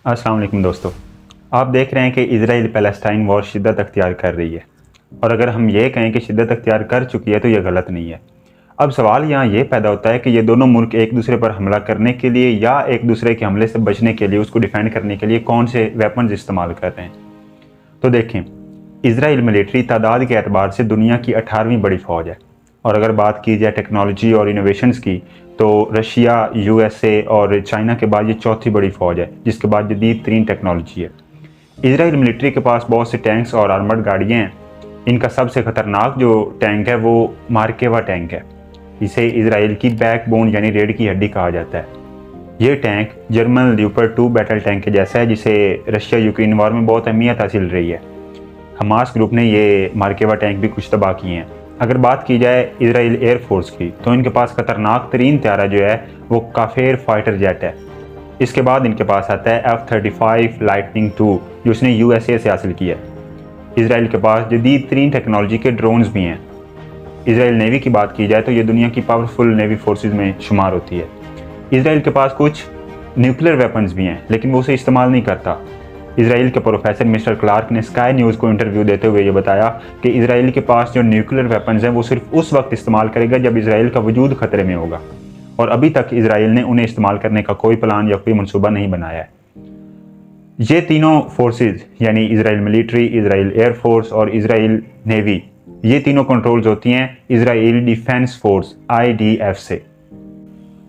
अस्सलाम वालेकुम दोस्तों, आप देख रहे हैं कि इजराइल पैलेस्टाइन वॉर शिद्दत अख्तियार कर रही है। और अगर हम ये कहें कि शिद्दत अख्तियार कर चुकी है तो ये गलत नहीं है। अब सवाल यहाँ ये पैदा होता है कि ये दोनों मुल्क एक दूसरे पर हमला करने के लिए या एक दूसरे के हमले से बचने के लिए, उसको डिफेंड करने के लिए कौन से वेपन्स इस्तेमाल कर रहे हैं। तो देखें, इजराइल मिलिट्री तादाद के एतबार से दुनिया की 18वीं बड़ी फ़ौज है। और अगर बात की जाए टेक्नोलॉजी और इनोवेशंस की, तो रशिया, यूएसए और चाइना के बाद ये चौथी बड़ी फ़ौज है, जिसके बाद जदीद तरीन टेक्नोलॉजी है। इजराइल मिलिट्री के पास बहुत से टैंक्स और आर्मर्ड गाड़ियाँ हैं। इनका सबसे ख़तरनाक जो टैंक है वो मार्केवा टैंक है। इसे इजराइल की बैकबोन यानी रीढ़ की हड्डी कहा जाता है। ये टैंक जर्मन ल्यूपर्ड 2 बैटल टैंक के जैसा है, जिसे रशिया यूक्रेन वॉर में बहुत अहमियत हासिल रही है। हमास ग्रुप ने ये मार्केवा टैंक भी कुछ तबाह किए हैं। अगर बात की जाए इजराइल एयरफोर्स की, तो इनके पास खतरनाक तरीन त्यारा जो है वो काफेर फाइटर जेट है। इसके बाद इनके पास आता है F-35 लाइटनिंग 2, जो उसने यूएसए से हासिल किया है। इजराइल के पास जदीद तरीन टेक्नोलॉजी के ड्रोन्स भी हैं। इजराइल नेवी की बात की जाए तो ये दुनिया की पावरफुल नेवी फोर्सेज में शुमार होती है। इजराइल के पास कुछ न्यूक्लियर वेपन्स भी हैं, लेकिन वो उसे इस्तेमाल नहीं करता। इजराइल के प्रोफेसर मिस्टर क्लार्क ने स्काई न्यूज़ को इंटरव्यू देते हुए ये बताया कि इजराइल के पास जो न्यूक्लियर वेपन्स हैं वो सिर्फ उस वक्त इस्तेमाल करेगा जब इजराइल का वजूद खतरे में होगा, और अभी तक इजराइल ने उन्हें इस्तेमाल करने का कोई प्लान या कोई मनसूबा नहीं बनाया है। ये तीनों फोर्सेज यानी इजराइल मिलिट्री, इजराइल एयरफोर्स और इजराइल नेवी, ये तीनों कंट्रोल्स होती हैं इजराइल डिफेंस फोर्स IDF से।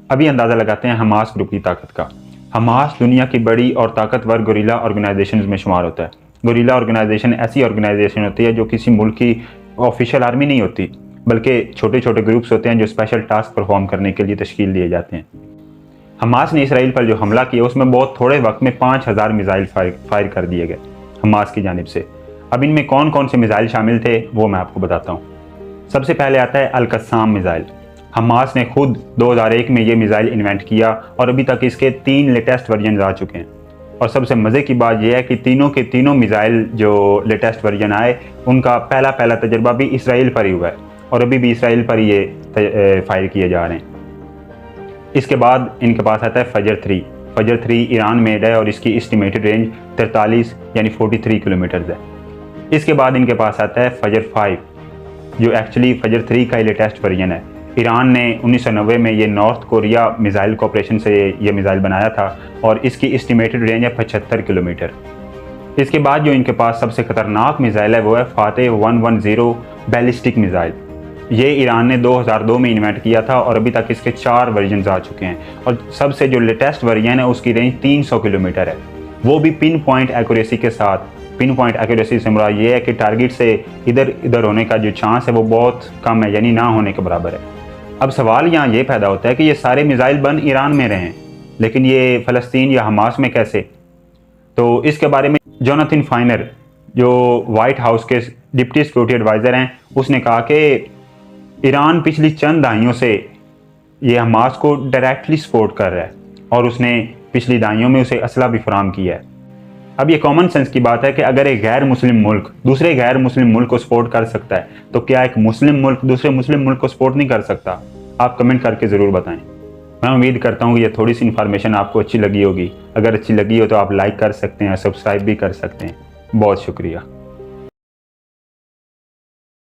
अभी अंदाज़ा लगाते हैं हमास ग्रुप की ताकत का। हमास दुनिया की बड़ी और ताकतवर गोरिल्ला ऑर्गेनाइजेशन में शुमार होता है। गोरिल्ला ऑर्गेनाइजेशन ऐसी ऑर्गेनाइजेशन होती है जो किसी मुल्क की ऑफिशियल आर्मी नहीं होती, बल्कि छोटे छोटे ग्रुप्स होते हैं जो स्पेशल टास्क परफॉर्म करने के लिए तश्कील दिए जाते हैं। हमास ने इसराइल पर जो हमला किया उसमें बहुत थोड़े वक्त में 5000 मिसाइल फायर कर दिए गए हमास की जानिब से। अब इनमें कौन कौन से मिसाइल शामिल थे वो मैं आपको बताता हूँ। सबसे पहले आता है अल-कस्साम मिसाइल। हमास ने खुद 2001 में ये मिसाइल इन्वेंट किया और अभी तक इसके 3 लेटेस्ट वर्जन आ चुके हैं। और सबसे मज़े की बात यह है कि तीनों के तीनों मिसाइल जो लेटेस्ट वर्जन आए उनका पहला तजर्बा भी इसराइल पर ही हुआ है, और अभी भी इसराइल पर ये फायर किए जा रहे हैं। इसके बाद इनके पास आता है फजर 3। फजर 3 ईरान मेड है और इसकी एस्टिमेटेड रेंज 43 यानी 43 किलोमीटर है। इसके बाद इनके पास आता है फजर 5, जो एक्चुअली फजर 3 का ही लेटेस्ट वर्जन है। ईरान ने 1990 में ये नॉर्थ कोरिया मिसाइल कॉर्पोरेशन से ये मिसाइल बनाया था और इसकी एस्टिमेटेड रेंज है 75 किलोमीटर। इसके बाद जो इनके पास सबसे खतरनाक मिसाइल है वो है फातेह 110 बैलिस्टिक मिसाइल। ये ईरान ने 2002 में इन्वेंट किया था और अभी तक इसके 4 वर्जन आ चुके हैं, और सबसे जो लेटेस्ट वर्जन है उसकी रेंज 300 किलोमीटर है, वो भी पिन पॉइंट एक्यूरेसी के साथ। पिन पॉइंट एक्यूरेसी से मुराद ये है कि टारगेट से इधर इधर होने का जो चांस है वो बहुत कम है, यानी ना होने के बराबर है। अब सवाल यहाँ ये पैदा होता है कि ये सारे मिसाइल बन ईरान में रहे हैं, लेकिन ये फ़लस्तीन या हमास में कैसे? तो इसके बारे में जोनाथन फाइनर, जो वाइट हाउस के डिप्टी सिक्योरिटी एडवाइज़र हैं, उसने कहा कि ईरान पिछली चंद दहाइयों से ये हमास को डायरेक्टली सपोर्ट कर रहा है और उसने पिछली दहाइयों में उसे असला भी फराहम किया है। अब ये कॉमन सेंस की बात है कि अगर एक गैर मुस्लिम मुल्क दूसरे गैर मुस्लिम मुल्क को सपोर्ट कर सकता है, तो क्या एक मुस्लिम मुल्क दूसरे मुस्लिम मुल्क को सपोर्ट नहीं कर सकता? आप कमेंट करके ज़रूर बताएं। मैं उम्मीद करता हूँ कि ये थोड़ी सी इन्फॉर्मेशन आपको अच्छी लगी होगी। अगर अच्छी लगी हो तो आप लाइक कर सकते हैं, सब्सक्राइब भी कर सकते हैं। बहुत शुक्रिया।